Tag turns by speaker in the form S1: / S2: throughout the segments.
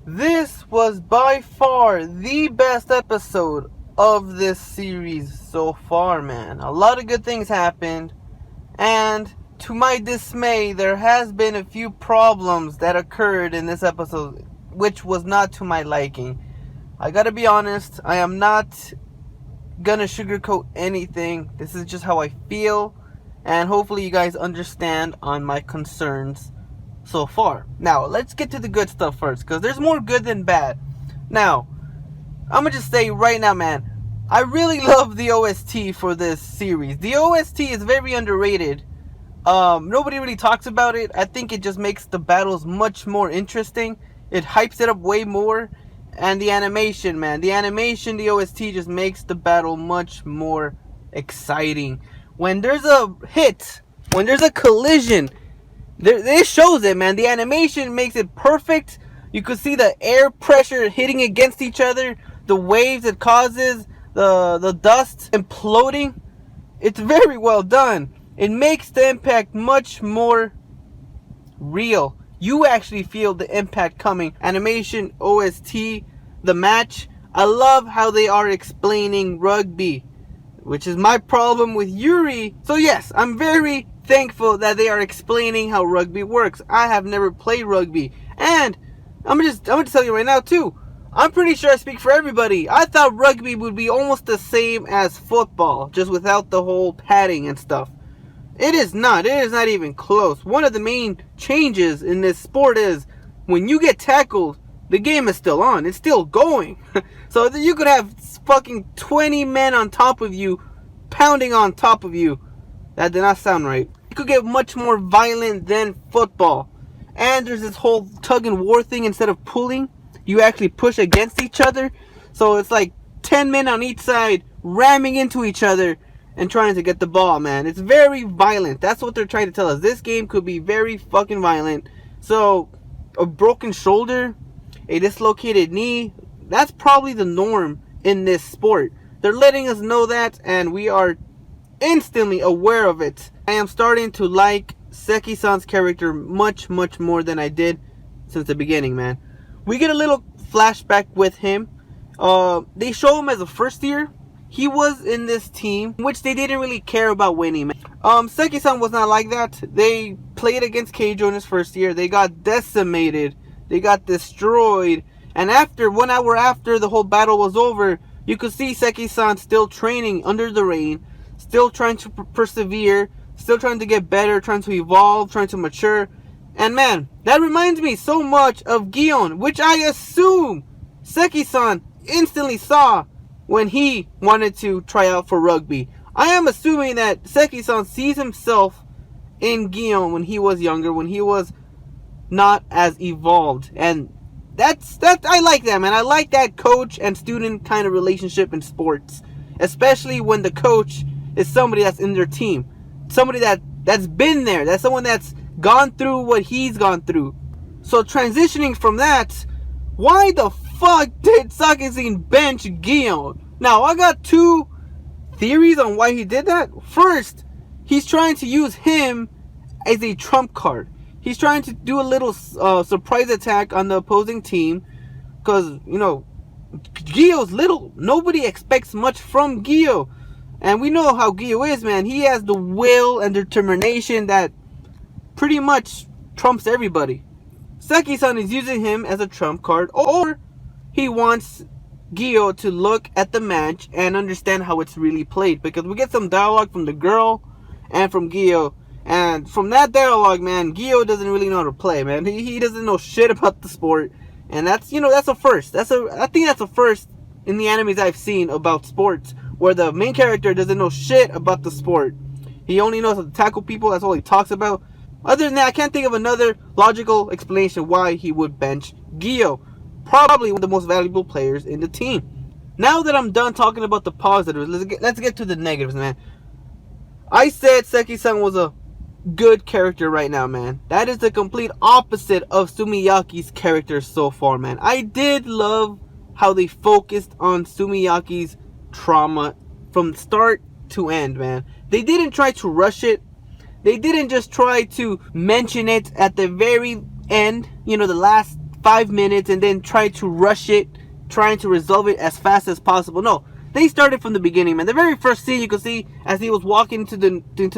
S1: This was by far the best episode of this series so far, man. A lot of good things happened, and to my dismay, there has been a few problems that occurred in this episode, which was not to my liking. I gotta be honest, I am not gonna sugarcoat anything. This is just how I feel, and hopefully you guys understand on my concerns so far. Now, let's get to the good stuff first, because there's more good than bad. Now, I'm gonna just say right now, man, I really love the OST for this series. The OST is very underrated. Nobody really talks about it. I think it just makes the battles much more interesting. It hypes it up way more. And the animation, man, the OST just makes the battle much more exciting. When there's a hit, when there's a collision, it shows it, man. The animation makes it perfect. You could see the air pressure hitting against each other, the waves it causes, the dust imploding. It's very well done. It makes the impact much more real. You actually feel the impact coming. Animation, OST, the match. I love how they are explaining rugby, which is my problem with Yuri. So yes, I'm very thankful that they are explaining how rugby works. I have never played rugby, and I'm gonna tell you right now too. I'm pretty sure I speak for everybody. I thought rugby would be almost the same as football, just without the whole padding and stuff. It is not. It is not even close. One of the main changes in this sport is when you get tackled, the game is still on. It's still going. So you could have fucking 20 men on top of you, pounding on top of you. That did not sound right. It could get much more violent than football. And there's this whole tug and war thing. Instead of pulling, you actually push against each other. So it's like 10 men on each side ramming into each other and trying to get the ball, man. It's very violent. That's what they're trying to tell us. This game could be very fucking violent. So a broken shoulder, a dislocated knee, that's probably the norm in this sport. They're letting us know that, and we are instantly aware of it. I am starting to like Seki-san's character much more than I did since the beginning, man. We get a little flashback with him. They show him as a first year. He was in this team, which they didn't really care about winning, man. Seki-san was not like that. They played against Keijo in his first year. They got decimated. They got destroyed. And after 1 hour after the whole battle was over, you could see Seki-san still training under the rain, still trying to persevere, still trying to get better, trying to evolve, trying to mature. And man, that reminds me so much of Gion, which I assume Seki-san instantly saw when he wanted to try out for rugby. I am assuming that Seki-san sees himself in Gion when he was younger, when he was not as evolved. And that's I like that, man. I like that coach and student kind of relationship in sports, especially when the coach is somebody that's in their team, somebody that's been there, that's someone that's gone through what he's gone through. So transitioning from that, why the fuck did Saki-san bench Gion? Now, I got two theories on why he did that. First, he's trying to use him as a trump card. He's trying to do a little surprise attack on the opposing team. Because, you know, Gio's little. Nobody expects much from Gio. And we know how Gio is, man. He has the will and determination that pretty much trumps everybody. Seki-san is using him as a trump card. Or he wants Gio to look at the match and understand how it's really played. Because we get some dialogue from the girl and from Gio. And from that dialogue, man, Gio doesn't really know how to play, man. He doesn't know shit about the sport. And that's, you know, that's a first. I think that's a first in the animes I've seen about sports, where the main character doesn't know shit about the sport. He only knows how to tackle people. That's all he talks about. Other than that, I can't think of another logical explanation why he would bench Gio. Probably one of the most valuable players in the team. Now that I'm done talking about the positives, let's get to the negatives, man. I said Seki-san was a good character right now, man. That is the complete opposite of Sumiyaki's character so far, man. I did love how they focused on Sumiyaki's trauma from start to end, man. They didn't try to rush it. They didn't just try to mention it at the very end, you know, the last 5 minutes and then try to rush it, trying to resolve it as fast as possible. No, they started from the beginning, man. The very first scene you could see as he was walking into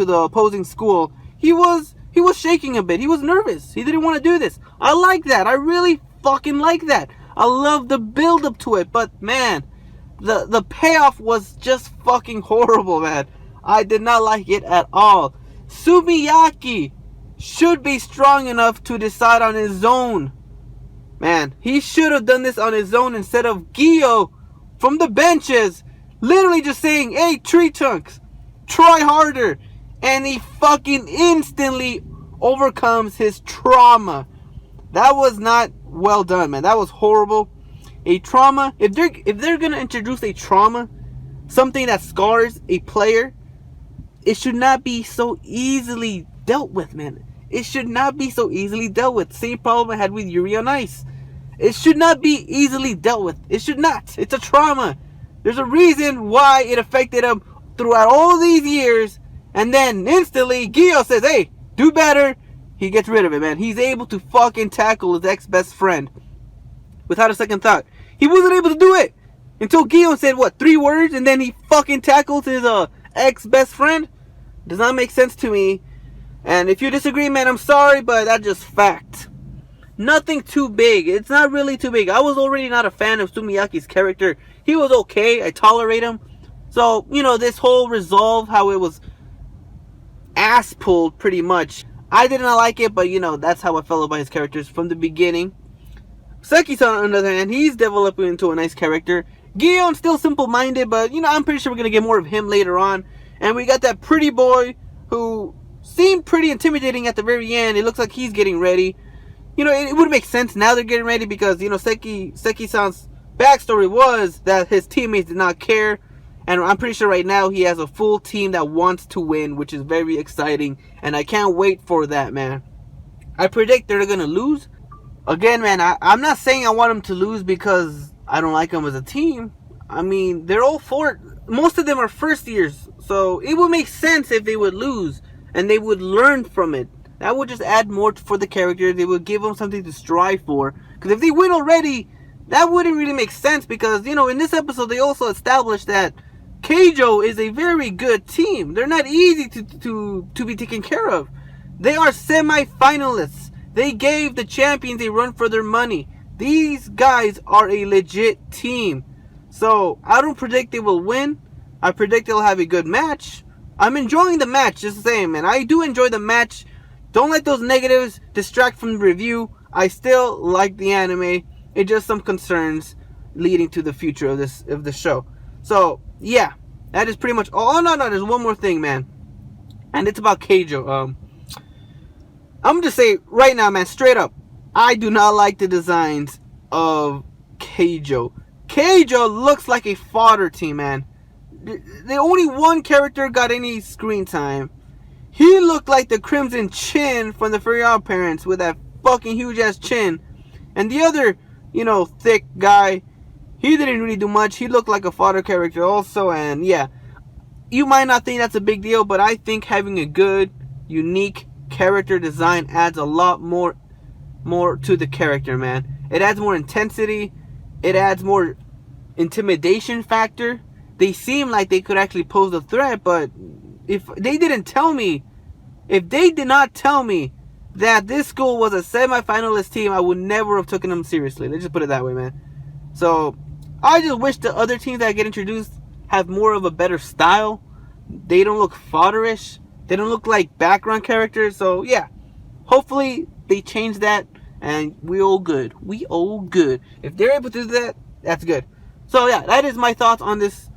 S1: the opposing school, he was shaking a bit. He was nervous. He didn't want to do this. I like that. I really fucking like that. I love the build up to it, but man, the payoff was just fucking horrible, man. I did not like it at all. Sumiyaki should be strong enough to decide on his own. Man, he should have done this on his own instead of Gyo from the benches literally just saying, hey, Tree Trunks, try harder. And he fucking instantly overcomes his trauma. That was not well done, man. That was horrible. A trauma, if they're gonna introduce a trauma, something that scars a player, it should not be so easily dealt with, man. It should not be so easily dealt with. Same problem I had with Yuri on Ice. It should not be easily dealt with. It should not. It's a trauma. There's a reason why it affected him throughout all these years. And then instantly, Gyo says, hey, do better. He gets rid of it, man. He's able to fucking tackle his ex-best friend without a second thought. He wasn't able to do it until Gyo said, what, 3 words? And then he fucking tackles his ex-best friend? Does not make sense to me. And if you disagree, man, I'm sorry, but that's just fact. Nothing too big. It's not really too big. I was already not a fan of Sumiyaki's character. He was okay. I tolerate him. So, you know, this whole resolve, how it was ass pulled pretty much. I did not like it, but, you know, that's how I felt about his characters from the beginning. Seki-san, on the other hand, he's developing into a nice character. Gion's still simple-minded, but, you know, I'm pretty sure we're going to get more of him later on. And we got that pretty boy who seemed pretty intimidating at the very end. It looks like he's getting ready. You know, it would make sense now they're getting ready because, you know, Seki-san's backstory was that his teammates did not care. And I'm pretty sure right now he has a full team that wants to win, which is very exciting. And I can't wait for that, man. I predict they're going to lose. Again, man, I'm not saying I want them to lose because I don't like them as a team. I mean, they're all most of them are first years. So it would make sense if they would lose and they would learn from it. That would just add more for the character. They would give them something to strive for. Because if they win already, that wouldn't really make sense. Because, you know, in this episode, they also established that Keijo is a very good team. They're not easy to be taken care of. They are semi-finalists. They gave the champions a run for their money. These guys are a legit team. So, I don't predict they will win. I predict they'll have a good match. I'm enjoying the match, just the same, man. I do enjoy the match. Don't let those negatives distract from the review. I still like the anime. It's just some concerns leading to the future of the show. So, yeah. That is pretty much all. Oh, no, there's one more thing, man. And it's about Keijo. I'm just say right now, man, straight up, I do not like the designs of Keijo. Keijo looks like a fodder team, man. The only one character got any screen time. He looked like the Crimson Chin from the Fairy Parents with that fucking huge ass chin. And the other, you know, thick guy, he didn't really do much. He looked like a fodder character also. And yeah, you might not think that's a big deal, but I think having a good, unique character design adds a lot more to the character, man. It adds more intensity. It adds more intimidation factor. They seem like they could actually pose a threat, but if they did not tell me that this school was a semi-finalist team, I would never have taken them seriously. Let's just put it that way, man. So, I just wish the other teams that get introduced have more of a better style. They don't look fodderish. They don't look like background characters. So, yeah. Hopefully, they change that, and we all good. We all good. If they're able to do that, that's good. So, yeah, that is my thoughts on this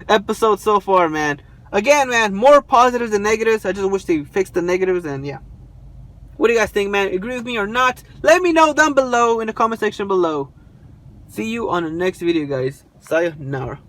S1: episode so far, man. Again, man, more positives than negatives. I just wish they fixed the negatives, and yeah. What do you guys think, man? Agree with me or not? Let me know down below in the comment section below. See you on the next video, guys. Sayonara.